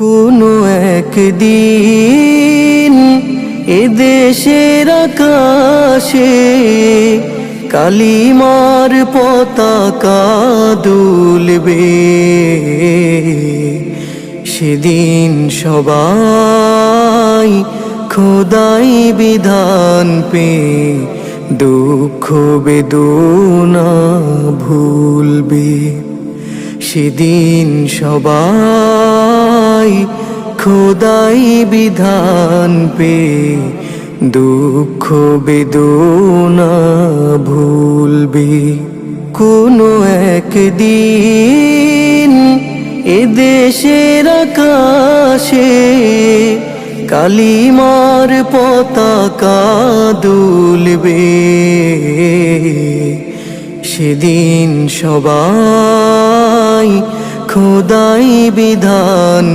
কোনো একদিন এদেশের আকাশে কালিমার পতাকা দুলবে। সেদিন সবাই খোদাই বিধান পে দুঃখ বেদনা ভুলবে। সেদিন সবাই খোদাই বিধান পে দুঃখ বেদনা ভুলবে। কোনো একদিন এদেশের আকাশে কালিমার পতাকা দুলবে। সেদিন সবাই খোদাই বিধান